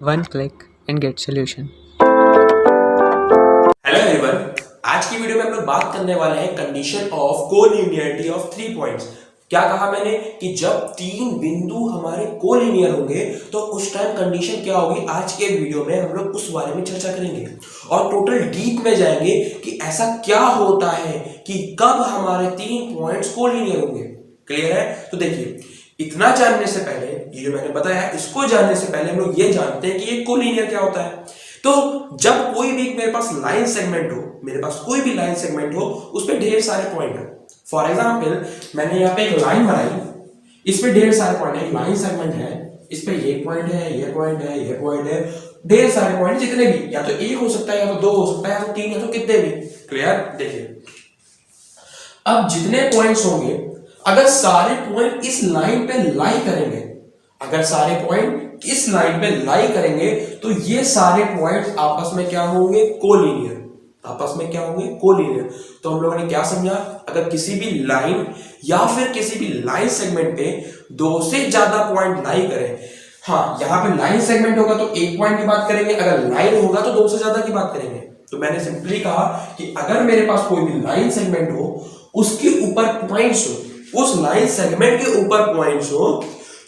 One click and get solution. Hello everyone, आज की video में हम लोग बात करने वाले हैं condition of collinearity of 3 points. क्या कहा मैंने कि जब तीन बिंदु हमारे कोलिनियर होंगे तो उस टाइम कंडीशन क्या होगी। आज के वीडियो में हम लोग उस बारे में चर्चा करेंगे और टोटल डीप में जाएंगे कि ऐसा क्या होता है कि कब हमारे तीन पॉइंट्स कोलिनियर होंगे। क्लियर है? तो देखिए, इतना जानने से पहले, ये जो मैंने बताया इसको जानने से पहले हम लोग ये जानते हैं कि ये कोलिनियर क्या होता है। तो जब कोई भी मेरे पास लाइन सेगमेंट हो, मेरे पास कोई भी लाइन सेगमेंट हो, उस पे ढेर सारे पॉइंट है। फॉर एग्जांपल, मैंने यहाँ पे एक लाइन बनाई, इस पे ढेर सारे पॉइंट है, एक लाइन सेगमेंट है, इस पे ये पॉइंट है, ये पॉइंट है, ये पॉइंट है, ढेर सारे पॉइंट, जितने भी, या तो एक हो सकता है, या तो दो हो सकता है, या तो तीन, या तो कितने भी। क्लियर? देखिए, अब जितने पॉइंट्स होंगे, अगर सारे पॉइंट इस लाइन पे लाई करेंगे, अगर सारे पॉइंट इस लाइन पे लाई करेंगे तो ये सारे पॉइंट्स आपस में क्या होंगे? कोलिनियर। आपस में क्या होंगे? कोलिनियर। तो हम लोगों ने क्या समझा? अगर किसी भी लाइन या फिर किसी भी लाइन सेगमेंट पे दो से ज्यादा पॉइंट लाई करें, हाँ, यहां पे लाइन सेगमेंट होगा तो एक पॉइंट की बात करेंगे, अगर लाइन होगा तो दो से ज्यादा की बात करेंगे। तो मैंने सिंपली कहा कि अगर मेरे पास कोई भी लाइन सेगमेंट हो, उसके ऊपर पॉइंट्स हो, उस लाइन सेगमेंट के ऊपर पॉइंट्स हो,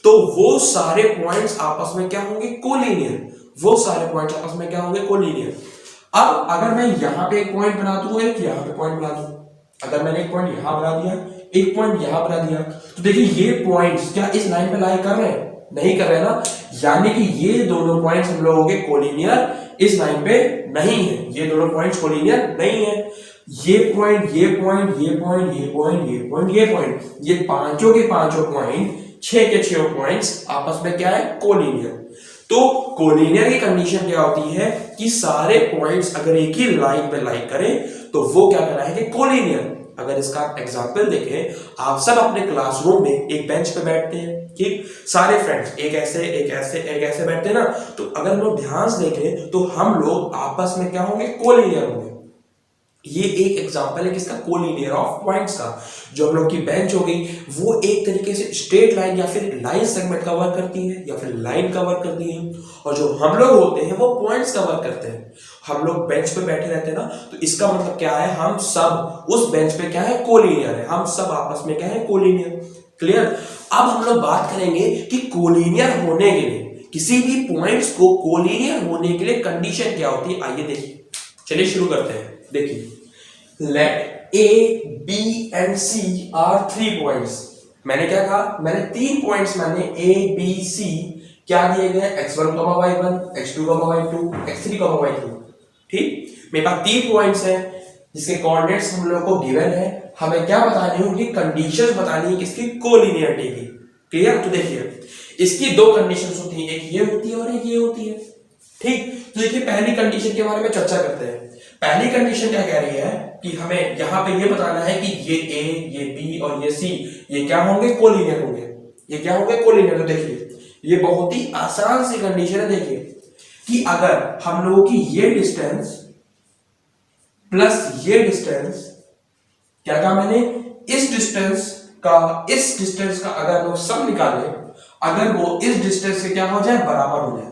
तो वो सारे पॉइंट्स आपस में क्या होंगे? कोलिनियर। वो सारे पॉइंट्स आपस में क्या होंगे? कोलिनियर। अब अगर मैं यहां पे एक पॉइंट बना दूं, एक यहां पे पॉइंट बना दूं, अगर मैंने एक पॉइंट यहां बना दिया, एक पॉइंट यहां बना दिया, तो देखिए ये पॉइंट्स क्या इस लाइन पे लाई कर रहे हैं? नहीं कर रहे हैं ना। यानी कि ये दोनों पॉइंट्स हम लोगों के कोलिनियर इस लाइन पे नहीं है। ये दोनों पॉइंट्स कोलिनियर नहीं है। ये पॉइंट, ये पॉइंट, ये पॉइंट, ये पॉइंट, ये पॉइंट, ये पॉइंट, ये पांचों के पांचों पॉइंट, छह के छह पॉइंट्स आपस में क्या है? कोलिनियर। तो कोलिनियर की कंडीशन क्या होती है कि सारे पॉइंट्स अगर एक ही लाइन पे लाई करें तो वो क्या कराएंगे? कोलिनियर। अगर इसका एग्जांपल देखें, आप सब अपने क्लासरूम में एक बेंच पे बैठते हैं, ठीक, सारे फ्रेंड्स एक ऐसे एक ऐसे एक ऐसे बैठते हैं ना, तो अगर हम लोग ध्यान से देखें तो हम लोग आपस में क्या होंगे? कोलिनियर होंगे। ये एक एग्जांपल है किसका? कोलिनियर ऑफ पॉइंट्स का। जो हम लोग की बेंच हो गई वो एक तरीके से स्ट्रेट लाइन या फिर लाइन सेगमेंट कवर करती है या फिर लाइन कवर करती है, और जो हम लोग होते हैं वो पॉइंट्स कवर करते हैं। हम लोग बेंच पे बैठे रहते हैं ना, तो इसका मतलब क्या है? हम सब उस बेंच पे क्या है? कोलिनियर है। हम सब आपस में क्या है? कोलिनियर। क्लियर? अब हम लोग बात करेंगे कि कोलिनियर होने के लिए, किसी भी पॉइंट्स को कोलिनियर होने के लिए कंडीशन क्या होती है। आइए देखिए, चलिए शुरू करते हैं। देखिए, let A B and C are 3 points. मैंने क्या कहा? मैंने 3 पॉइंट्स माने ए बी सी, क्या दिए गए? x1, y1, x2, y2, x3, y3। ठीक, मेरे पास 3 पॉइंट्स हैं जिसके कोऑर्डिनेट्स हम लोग को गिवन है। हमें क्या बतानी होगी? कंडीशंस बतानी है किसकी? कोलिनियरिटी की। क्लियर? तो देखिए, इसकी दो कंडीशंस होती हैं, एक ये होती है और एक ये होती है। ठीक, तो देखिए पहली कंडीशन के बारे में चर्चा करते हैं। पहली कंडीशन क्या कह रही है कि हमें यहां पे ये बताना है कि ये ए, ये बी और ये सी, ये क्या होंगे? कोलिनियर होंगे। ये क्या होंगे? कोलिनियर। तो देखिए, ये बहुत ही आसान सी कंडीशन है। देखिए कि अगर हम लोगों की ये डिस्टेंस प्लस ये डिस्टेंस, क्या कहा मैंने? इस डिस्टेंस का अगर हम लोग सम निकालें, अगर वो इस डिस्टेंस के क्या हो जाए? बराबर हो जाए।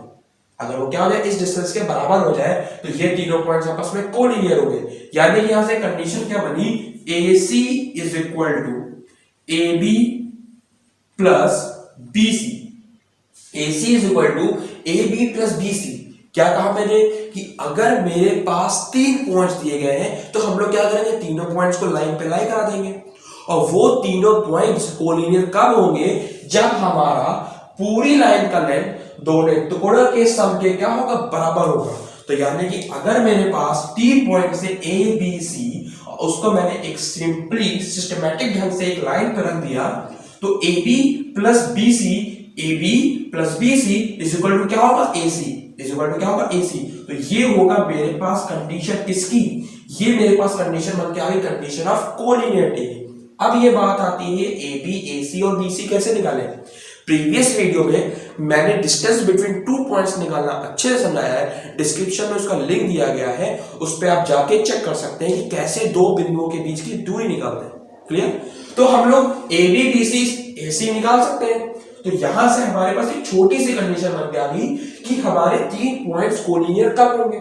अगर वो क्या हो जाए? इस डिस्टेंस के बराबर हो जाए, तो ये तीनों पॉइंट्स आपस में कोलिनियर होंगे। यानी कि यहां से कंडीशन क्या बनी? AC is equal to AB plus BC। AC is equal to AB plus BC। क्या कहा मैंने? कि अगर मेरे पास 3 पॉइंट्स दिए गए हैं तो हम लोग क्या करेंगे? तीनों पॉइंट्स को लाइन पे लाई करा देंगे, और वो तीनों पॉइंट्स कोलिनियर कब होंगे? जब हमारा पूरी लाइन का लेंथ दोनों टुकड़ों के सम के क्या होगा? बराबर होगा। तो यानी कि अगर मेरे पास 3 पॉइंट से ए बी सी, उसको मैंने एक सिंपली सिस्टमैटिक ढंग से एक लाइन पर रख दिया, तो A B plus B C, A B plus B C is equal to क्या होगा? A C is equal to क्या होगा? ए सी। तो ये होगा मेरे पास कंडीशन किसकी? ये मेरे पास कंडीशन बन के आ गई कंडीशन ऑफ कोलिनियरिटी। अब ये बात आती है ए बी, ए सी और बी सी कैसे निकालें। प्रीवियस वीडियो में मैंने डिस्टेंस बिटवीन 2 पॉइंट्स निकालना अच्छे से समझाया है। डिस्क्रिप्शन में उसका लिंक दिया गया है, उस पर आप जाके चेक कर सकते हैं कि कैसे दो बिंदुओं के बीच की दूरी निकालते हैं। क्लियर? तो हम लोग ए बी बी सी ए सी निकाल सकते हैं। तो यहां से हमारे पास एक छोटी सी कंडीशन बन के आ गई कि हमारे 3 पॉइंट्स कोलिनियर कब होंगे।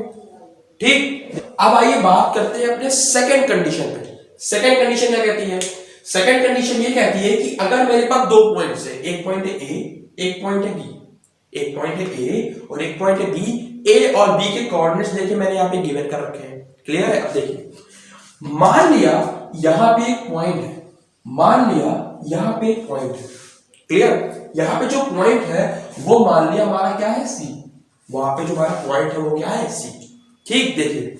ठीक, अब आइए बात करते हैं अपने सेकंड कंडीशन पे। सेकंड कंडीशन क्या कहती है? सेकंड कंडीशन ये कहती है कि अगर मेरे पास 2 पॉइंट्स है, एक पॉइंट है ए, एक पॉइंट है बी, एक पॉइंट है ए और एक पॉइंट है बी। ए और बी के कोऑर्डिनेट्स देखिए मैंने यहां पे गिवन कर रखे हैं। क्लियर है? अब देखिए, मान लिया यहां पे एक पॉइंट है, मान लिया यहां पे एक पॉइंट है। क्लियर? यहां पे जो पॉइंट है वो मान लिया हमारा क्या है, सी। वहां पे जो हमारा पॉइंट है वो क्या है, सी। ठीक, देखिए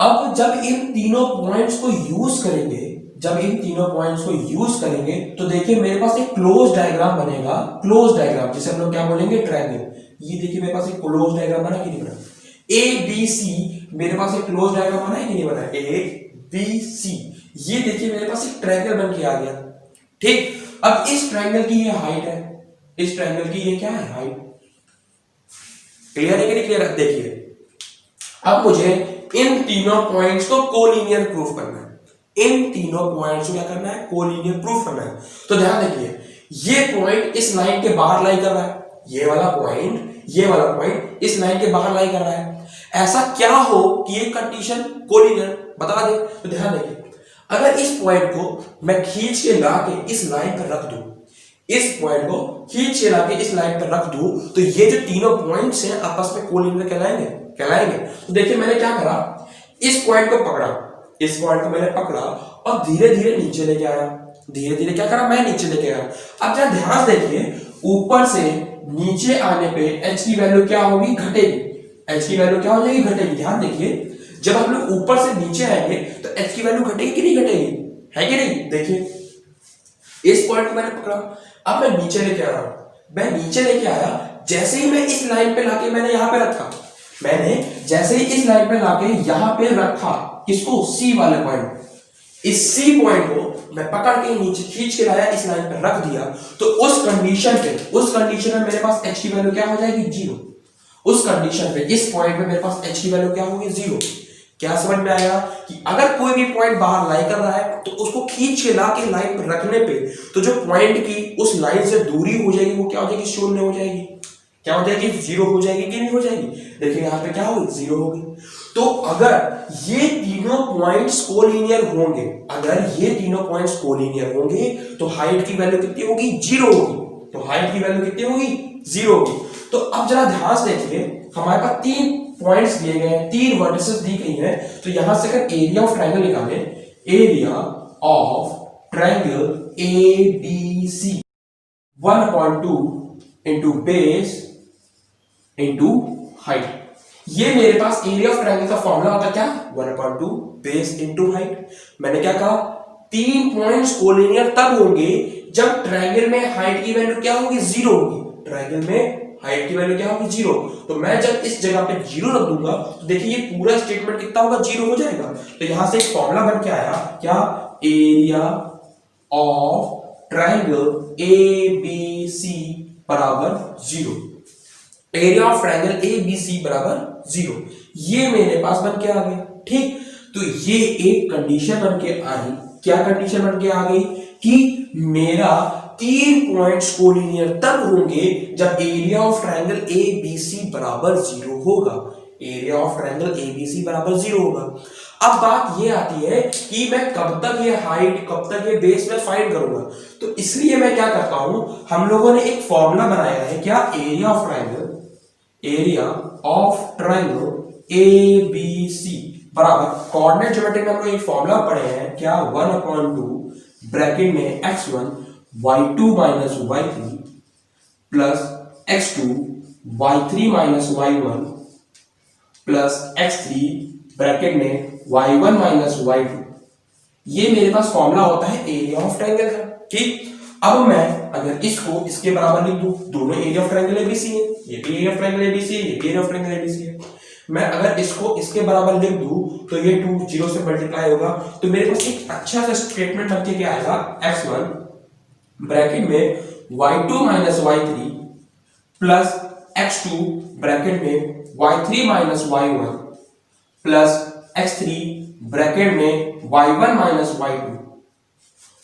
अब जब इन तीनों पॉइंट्स को यूज करेंगे, जब इन तीनों पॉइंट्स को यूज करेंगे तो देखिए मेरे पास एक क्लोज डायग्राम बनेगा। क्लोज डायग्राम जिसे हम लोग क्या बोलेंगे, ट्रायंगल। ये देखिए मेरे पास एक क्लोज डायग्राम बना कि नहीं बना? ए बी सी मेरे पास एक क्लोज डायग्राम बना है कि नहीं बना? ए बी सी, ये देखिए मेरे पास एक ट्रायंगल बन के आ गया। ठीक, अब इस ट्रायंगल की ये हाइट है, इस ट्रायंगल की ये क्या है, हाइट। क्लियर है कि नहीं क्लियर? देखिए अब मुझे इन तीनों पॉइंट्स को कोलिनियर प्रूफ करना है। इन तीनों पॉइंट्स को क्या करना है, कोलिनियर प्रूफ करना है। तो ध्यान देखिए, ये पॉइंट इस लाइन के बाहर लाई कर रहा है, ये वाला पॉइंट इस लाइन के बाहर लाई कर रहा है। ऐसा क्या हो कि ये कंडीशन कोलिनियर बता दे। तो ध्यान देखिए, अगर इस पॉइंट को मैं खींच के ला के इस लाइन पर रख दूं, इस पॉइंट को खींच के लाके इस लाइन पर रख दूं, तो ये जो तीनों पॉइंट्स हैं आपस में कोलिनियर कहलाएंगे। तो देखिए मैंने क्या करा, इस पॉइंट को पकड़ा, इस पॉइंट को मैंने पकड़ा और धीरे धीरे नीचे लेके आया। धीरे धीरे क्या करा, मैं नीचे लेके आया। अब जरा ध्यान देखिए, ऊपर से नीचे आने पे एच की वैल्यू क्या होगी, घटेगी। एच की वैल्यू क्या हो जाएगी, घटेगी। ध्यान देखिए, जब हम लोग ऊपर से नीचे आएंगे तो एच की वैल्यू घटेगी कि नहीं घटेगी, है कि नहीं? देखिए इस पॉइंट को मैंने पकड़ा, अब मैं नीचे लेके आ रहा हूं। मैं नीचे लेके आया, जैसे ही मैं इस लाइन पे लाके मैंने यहां पे रखा, मैंने जैसे ही इस लाइन पे लाके यहां पे रखा, किसको, सी वाले पॉइंट। इस सी पॉइंट को मैं पकड़ के नीचे खींच के लाया, इस लाइन पे रख दिया, तो उस कंडीशन में मेरे पास एच की वैल्यू क्या हो जाएगी, 0। उस कंडीशन पे, इस पॉइंट पे मेरे पास एच की वैल्यू क्या होगी, 0। क्या समझ में आया कि अगर कोई भी पॉइंट बाहर लाई कर रहा है तो उसको खींच के ला के लाइन पर रखने पे तो जो पॉइंट की उस लाइन से दूरी हो जाएगी वो क्या हो जाएगी, शून्य हो जाएगी। क्या हो जाएगी, 0 हो जाएगी कि नहीं हो जाएगी? देखिए यहां पे क्या होगी, 0 होगी। तो अगर ये तीनों पॉइंट्स कोलिनियर होंगे, अगर ये तीनों पॉइंट्स कोलिनियर होंगे तो हाइट की वैल्यू कितनी होगी, 0 होगी। तो हाइट की वैल्यू कितनी होगी, 0 होगी। तो अब जरा ध्यान से देखिए, हमारे पास 3 पॉइंट्स दिए गए हैं, 3 वर्टिसेस दी गई हैं। तो यहां से अगर एरिया ऑफ ट्रायंगल निकालें, area of triangle ABC 1/2 into base into height, ये मेरे पास एरिया ऑफ ट्रायंगल का फॉर्मूला होता है क्या, 1/2 बेस इंटू हाइट। मैंने क्या कहा, 3 पॉइंट्स कोलिनियर तब होंगे जब ट्रायंगल में हाइट की वैल्यू क्या होगी, 0 होगी। ट्रायंगल में हाइट की वैल्यू क्या होगी, 0। तो मैं जब इस जगह पे 0 रख दूंगा तो देखिए ये पूरा स्टेटमेंट कितना होगा, 0 हो जाएगा। तो यहां से एक फॉर्मूला बन के आया क्या, एरिया ऑफ ट्रायंगल ABC बराबर 0। एरिया ऑफ ट्रायंगल ABC बराबर 0, ये मेरे पास बन के आ गया। ठीक, तो ये एक कंडीशन बन के आ गई। क्या कंडीशन बन के आ गई कि मेरा 3 पॉइंट्स कोलिनियर तब होंगे जब एरिया ऑफ ट्रायंगल ABC बराबर 0 होगा। एरिया ऑफ ट्रायंगल ABC बराबर 0 होगा। अब बात ये आती है कि मैं कब तक ये हाइट, कब तक ये बेस में फाइंड करूंगा। तो इसलिए मैं क्या करता हूं, हम लोगों ने एक फॉर्मूला बनाया है क्या, एरिया ऑफ ट्रायंगल ABC बराबर, कोऑर्डिनेट ज्योमेट्री में हम लोग एक फॉर्मूला पढ़े हैं क्या, 1/2 ब्रैकेट में x1 y2 minus y3 plus x2 y3 minus y1 plus x3 bracket में y1 माइनस y2। ये मेरे पास फॉर्मूला होता है एरिया ऑफ ट्रायंगल का। ठीक, अब मैं अगर इसको इसके बराबर लिख दूं, दोनों एरिया ऑफ ट्रायंगल ABC है, ये भी एरिया ऑफ ट्रायंगल ABC है, ये भी एरिया ऑफ ट्रायंगल ABC है। मैं अगर इसको इसके बराबर लिख दूं तो ये 2 0 से मल्टीप्लाई होगा, तो मेरे पास एक अच्छा सा स्टेटमेंट बन के क्या आएगा, x1 ब्रैकेट में y2 minus y3 plus x2 bracket में y3 minus y1 plus x3 bracket में y1 minus y2।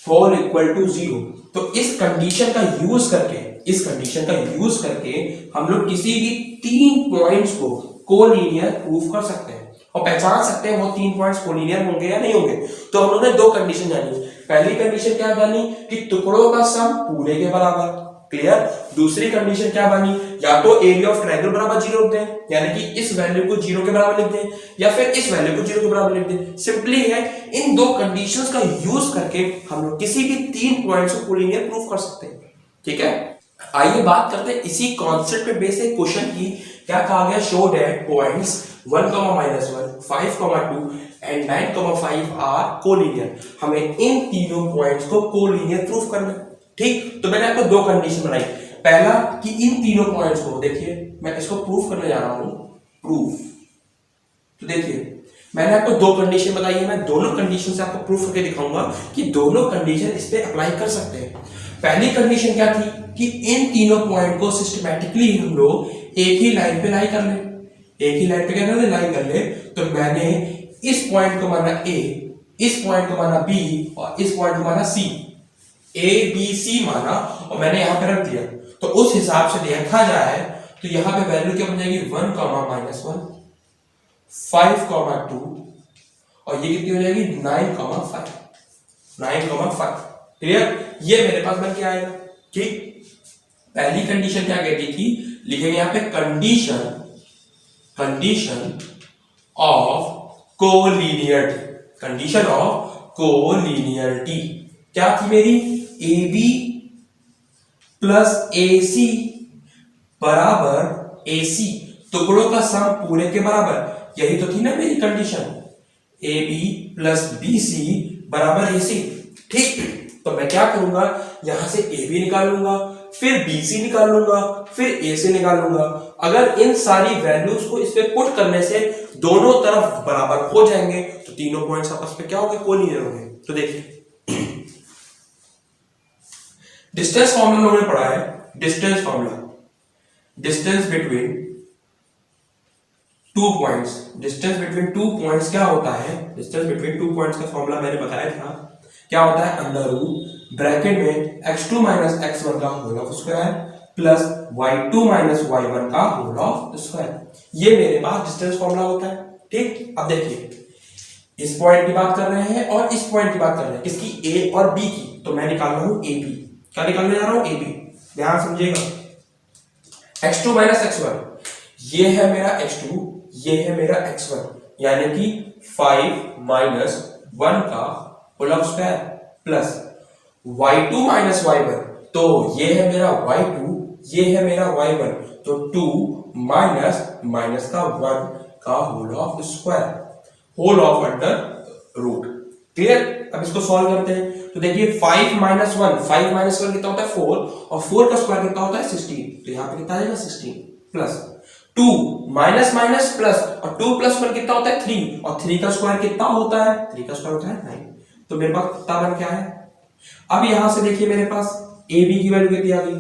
Whole equal to 0। तो इस कंडीशन का यूज करके हम लोग किसी भी 3 पॉइंट्स को कोलिनियर प्रूव कर सकते हैं और पहचान सकते हैं वो 3 पॉइंट्स कोलिनियर होंगे या नहीं होंगे। तो हम लोगों ने 2 कंडीशन जानी। पहली कंडीशन क्या जानी कि टुकड़ों का सम पूरे के बराबर, क्लियर। दूसरी कंडीशन क्या बनी, या तो एरिया ऑफ ट्रायंगल बराबर 0 लिख दें, यानी कि इस वैल्यू को 0 के बराबर लिख दें, या फिर इस वैल्यू को 0 के बराबर लिख दें। सिंपली है, इन 2 कंडीशंस का यूज करके हम लोग किसी भी 3 पॉइंट्स को कोलिनियर प्रूव कर सकते हैं, ठीक है। आइए बात करते हैं इसी कॉन्सेप्ट पे बेस एक क्वेश्चन की। क्या कहा गया, show that points 1, -1, 5, 2 and 9, 5 are collinear. हमें इन तीनों पॉइंट्स को कोलिनियर प्रूव करना है, ठीक। तो मैंने आपको 2 कंडीशन बनाई। पहला कि इन तीनों पॉइंट्स को, देखिए मैं इसको प्रूफ करने जा रहा हूं, प्रूफ। तो देखिए मैंने आपको 2 कंडीशन बताई है, मैं दोनों कंडीशन से आपको प्रूफ करके दिखाऊंगा कि दोनों कंडीशन इस पे अप्लाई कर सकते हैं। पहली कंडीशन क्या थी कि इन तीनों पॉइंट को सिस्टमैटिकली हम लोग एक ही लाइन पे लाई कर ले, एक ही लाइन पे क्या कर ले, लाई कर ले। तो मैंने इस पॉइंट को माना A, इस पॉइंट को माना B और इस पॉइंट को माना C, A B C माना और मैंने यहां पे रख दिया। तो उस हिसाब से देखा जाए तो यहां पे वैल्यू क्या बन जाएगी, 1, -1, 5, 2 और ये कितनी हो जाएगी, 9, 5। क्लियर। ये मेरे पास बन के आएगा, ठीक। पहली कंडीशन क्या कहती थी, लिखेंगे यहां पे कंडीशन ऑफ कोलिनियरिटी। क्या थी मेरी, AB प्लस AC बराबर AC, टुकड़ों का सम पूरे के बराबर। यही तो थी ना मेरी कंडीशन, AB प्लस BC बराबर AC, ठीक। तो मैं क्या करूंगा, यहां से AB निकालूंगा, फिर BC निकाल लूंगा, फिर AC निकाल लूंगा। अगर इन सारी वैल्यूज को इस पे पुट करने से दोनों तरफ बराबर हो जाएंगे तो तीनों पॉइंट्स आपस में क्या होंगे, कोलिनियर होंगे। तो देखिए डिस्टेंस फॉर्मूला लोगों ने पढ़ा है, distance formula, distance between 2 points, distance between 2 points क्या होता है, डिस्टेंस बिटवीन 2 पॉइंट्स का फॉर्मूला मैंने बताया था। क्या होता है, अंडर रूट ब्रैकेट में x2 - x1 का whole of square plus y2 - y1 का होल ऑफ स्क्वायर। ये मेरे पास डिस्टेंस फॉर्मूला होता है, ठीक। अब देखिए इस पॉइंट की बात कर रहे हैं और इस पॉइंट की बात कर रहे हैं, किसकी, A और B की। तो मैं निकाल रहा हूं AB, क्या निकालने जा रहा हूं, AB। ध्यान समझिएगा, x2 - x1, ये है मेरा x2, ये है मेरा x1, यानी कि 5 - 1 का whole of square plus y2 - y1, तो ये है मेरा y2, ये है मेरा y1, तो 2 माइनस का 1 का whole of square, whole of under root. Clear. अब इसको सॉल्व करते हैं। तो देखिए 5 - 1 कितना होता है, 4, और 4 का स्क्वायर कितना होता है, 16। तो यहां पे कितना आएगा, 16 प्लस 2 माइनस प्लस, और 2 + 1 कितना होता है, 3, और 3 का स्क्वायर कितना होता है, 3 का स्क्वायर होता है 9। तो मेरे पास कितना बन क्या है। अब यहां से देखिए मेरे पास AB की वैल्यू कितनी आ गई,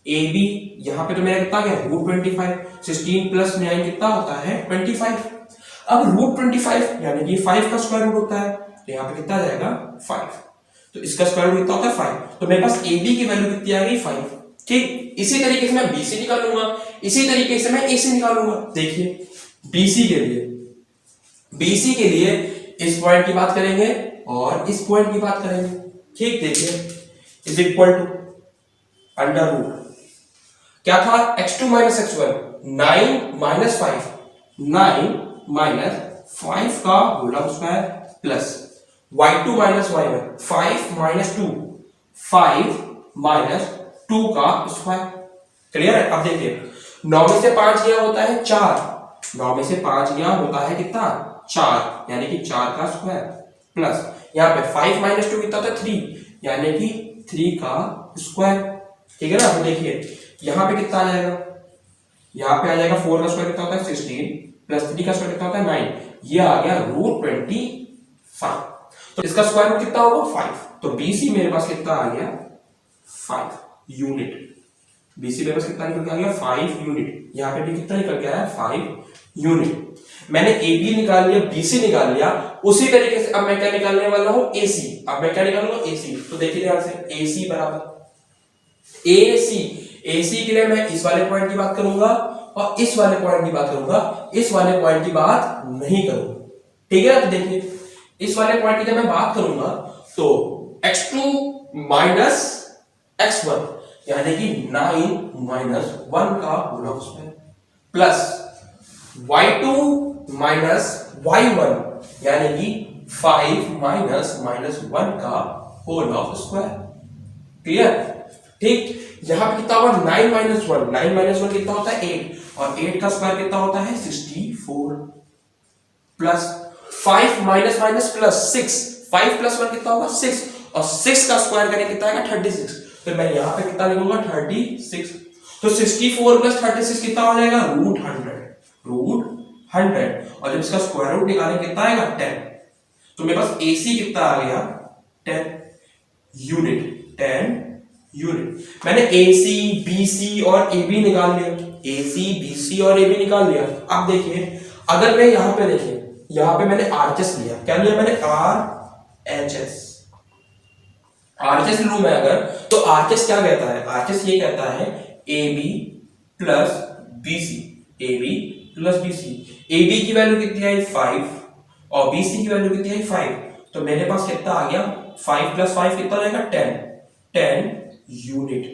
AB यहां पे तो मेरा कितना गया, √25, 16 + 9 कितना होता है, 25। अब √25 यानी कि 5 का स्क्वायर रूट होता है, तो यहां पे कितना आ जाएगा, 5। तो इसका स्क्वायर रूट कितना होता है, 5। तो मेरे पास AB की वैल्यू कितनी आ गई, 5, ठीक। इसी तरीके से मैं BC निकालूंगा, इसी तरीके से मैं AC निकालूंगा। देखिए BC के लिए इस पॉइंट की बात करेंगे और इस पॉइंट की बात करेंगे, ठीक। देखिए is equal to under root क्या था, x2 - x1, 9 - 5, 9 - 5 का whole of square plus y2 - y1, 5 - 2, 5 - 2 का स्क्वायर। क्लियर है। अब देखिए 9 में से 5 गया होता है 4, 9 में से 5 गया होता है कितना, 4, यानी कि 4 का स्क्वायर प्लस यहाँ पे 5 - 2 कितना होता है, 3, यानी कि 3 का स्क्वायर, ठीक है ना। तो देखिए यहाँ पे कितना आ जाएगा, यहाँ पे आ जाएगा 4 का स्क्वायर कितना होता है, 16 प्लस 3 का स्क्वायर कितना होता है, 9, ये आ गया √25। तो इसका स्क्वायर रूट कितना होगा, 5। तो BC मेरे पास कितना आ गया, 5 यूनिट। BC मेरे पास कितना निकल के आ गया, 5 यूनिट। यहाँ पे भी कितना निकल के आया, 5 यूनिट। मैंने ए बी निकाल लिया, बी सी निकाल लिया, उसी तरीके से अब मैं क्या निकालने वाला हूं, ए सी। अब मैं क्या निकालूंगा, ए सी। तो देखिए ध्यान से, ए सी बराबर ए सी। ए सी के लिए मैं इस वाले पॉइंट की बात करूंगा और इस वाले पॉइंट की बात करूंगा, इस वाले पॉइंट की बात नहीं करूंगा। ठीक है, तो देखिए इस वाले पॉइंट की जब मैं बात करूंगा तो x2 माइनस x1 यानी कि 9 माइनस 1 का whole square plus y2 minus y1 यानी कि 5 माइनस माइनस 1 का होल स्क्वायर। क्लियर? ठीक, यहां पे कितना होगा, 9 माइनस 1, 9 माइनस 1 कितना होता है 8, और 8 का स्क्वायर कितना होता है 64 plus 5 minus minus plus 6, 5 plus 1 कितना होगा 6, और 6 का स्क्वायर करें कितना आएगा 36। तो मैं यहां पे कितना लिखूंगा 36। तो 64 प्लस 36 कितना हो जाएगा रूट 100, और जब इसका स्क्वायर रूट निकालें कितना आएगा 10। तो मेरे पास AC कितना आ गया 10 यूनिट। मैंने AC, BC और AB निकाल लिया, AC, BC और AB निकाल लिया। अब देखिए अगर मैं यहां पे देखिए, यहां पे मैंने RHS लिया, क्या लिया मैंने RHS लूं मैं अगर, तो RHS क्या कहता है, RHS ये कहता है AB plus BC, AB plus BC। AB की वैल्यू कितनी आई 5 और BC की वैल्यू कितनी आई 5, तो मेरे पास कितना आ गया 5 प्लस 5 कितना रहेगा 10 यूनिट।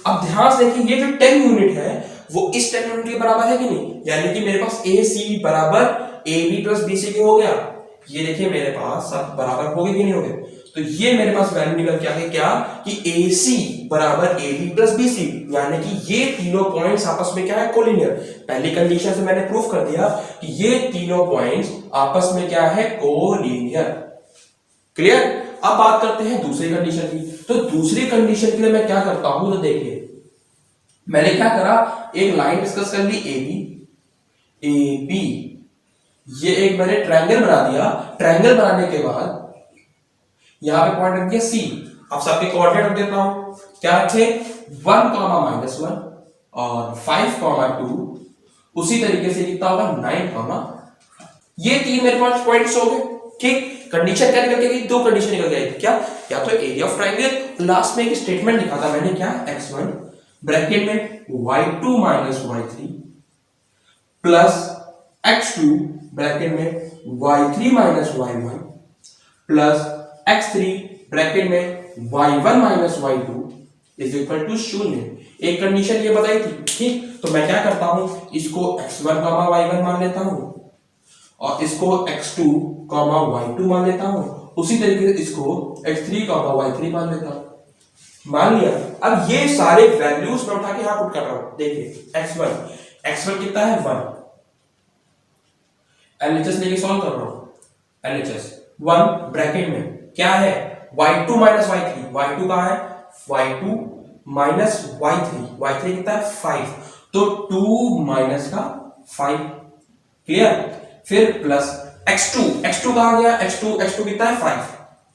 अब ध्यान से देखिए ये जो 10 यूनिट है वो इस 10 यूनिट के बराबर है कि नहीं, यानी कि मेरे पास AC बराबर AB प्लस BC के हो गया। ये देखिए मेरे पास सब बराबर हो गए कि नहीं हो गए, तो ये मेरे पास वैल्यू निकल के आ गई क्या कि AC बराबर AB प्लस BC, यानी कि ये तीनों पॉइंट्स आपस में क्या है कोलिनियर। पहली कंडीशन से मैंने प्रूफ कर दिया कि ये तीनों पॉइंट्स आपस में क्या है कोलिनियर। क्लियर? अब बात करते हैं दूसरी कंडीशन की। तो दूसरी कंडीशन के लिए मैं क्या करता हूं, तो देखिए मैंने क्या करा, एक लाइन डिस्कस कर ली AB, ये एक मैंने ट्रायंगल बना दिया। ट्रायंगल बनाने के बाद यहां पे पॉइंट रख दिया C। अब सबके कोऑर्डिनेट रख देता हूं, क्या रखे 1, -1 और 5, 2। उसी तरीके से कितना होगा 9, ये तीन मेरे पास पॉइंट्स हो गए। ठीक, कंडीशन क्या निकल के गई, दो कंडीशन निकल गई, क्या, या तो एरिया ऑफ ट्रायंगल, लास्ट में एक स्टेटमेंट लिखा था मैंने क्या, x1 ब्रैकेट में y2 minus y3 plus x2 bracket में y3 minus y1 plus x3 bracket में y1 minus y2 is equal to 0। एक कंडीशन ये बताई थी। ठीक, तो मैं क्या करता हूं, इसको x1 y1 मान लेता हूं और इसको x2 y2 मान लेता हूं, उसी तरीके से इसको x3 y3 मान लेता हूं। मान लिया। अब ये सारे वैल्यूज मैं उठा के यहां पुट कर रहा हूं। देखिए x1 कितना है 1, LHS लेके सॉल्व कर रहा हूं। LHS 1 ब्रैकेट में क्या है y2 माइनस y3, y2 कहां है y2 माइनस y3 कितना है 5, तो 2 माइनस का 5। क्लियर? फिर प्लस x2 कहां गया, x2 कितना है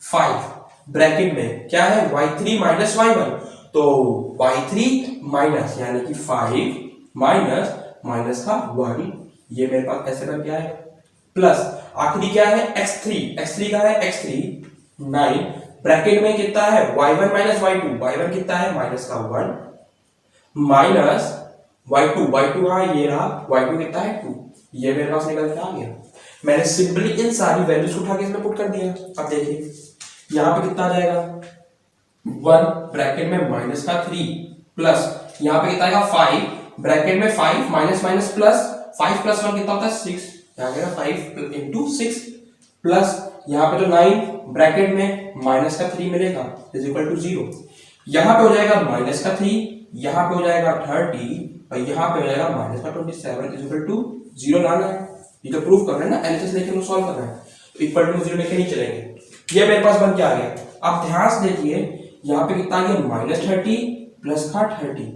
5 ब्रैकेट में क्या है y3 माइनस y1, तो y3 माइनस यानी कि 5 माइनस का 1, ये मेरे पास ऐसे बन गया है। प्लस आखिरी क्या है x3 का है x3 9 ब्रैकेट में कितना है y1 माइनस y2 कितना है माइनस का 1 माइनस y2 कहां है, ये रहा y2 कितना है 2, ये मेरे पास निकल के आ गया। मैंने सिंपली इन सारी वैल्यूज को उठा के इसमें पुट कर दिया। अब देखिए यहां पे कितना आ जाएगा 1 ब्रैकेट में माइनस का 3 प्लस यहां पे कितना आएगा 5 ब्रैकेट में 5 माइनस प्लस 5 प्लस 1 कितना होता है 6, यहां आएगा 5 into 6 प्लस यहां पे तो 9 ब्रैकेट में माइनस का 3 मिलेगा इज इक्वल टू 0। यहां पे हो जाएगा माइनस का 3, यहां पे हो जाएगा 30 और यहां पे हो जाएगा माइनस का 27 इज इक्वल टू 0 लाना है। ये तो प्रूफ कर रहे हैं ना, एलएचएस लेके सॉल्व कर रहे हैं, तो इक्वल टू 0 लेके नहीं चलेंगे। ये मेरे पास बन के आ गया। अब ध्यान से देखिए यहाँ पे कितना आ गया माइनस 30 प्लस का 30,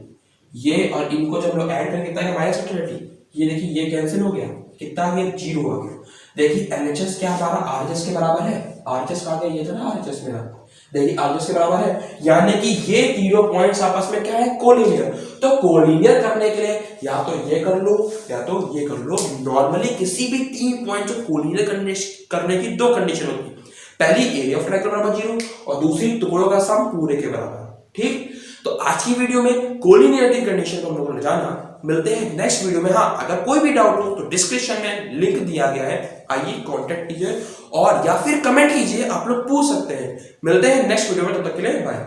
ये और इनको जब लोग ऐड करेंगे कितना है माइनस 30, ये देखिए ये कैंसिल हो गया, कितना आ गया 0 आ गया। देखिए एलएचएस क्या हमारा आरएचएस के बराबर है, आरएचएस कहा गया ये था ना आरएचएस मेरा, देखिए आगे इसके बराबर है, यानी कि ये तीनों पॉइंट्स आपस में क्या है, कोलिनियर। तो कोलिनियर करने के लिए या तो ये कर लो या तो ये कर लो। नॉर्मली किसी भी तीन पॉइंट को कोलिनियर करने की दो कंडीशन होती है, पहली एरिया ऑफ ट्रायंगल बराबर 0 और दूसरी टुकड़ों का सम पूरे के बराबर। ठीक, तो आज की वीडियो में कोलिनियरिटी कंडीशन को हम लोगों ने जाना। मिलते हैं नेक्स्ट वीडियो में। हाँ, अगर कोई भी डाउट हो तो डिस्क्रिप्शन में लिंक दिया गया है, आइए कांटेक्ट कीजिए और या फिर कमेंट कीजिए, आप लोग पूछ सकते हैं। मिलते हैं नेक्स्ट वीडियो में, तब तक के लिए बाय।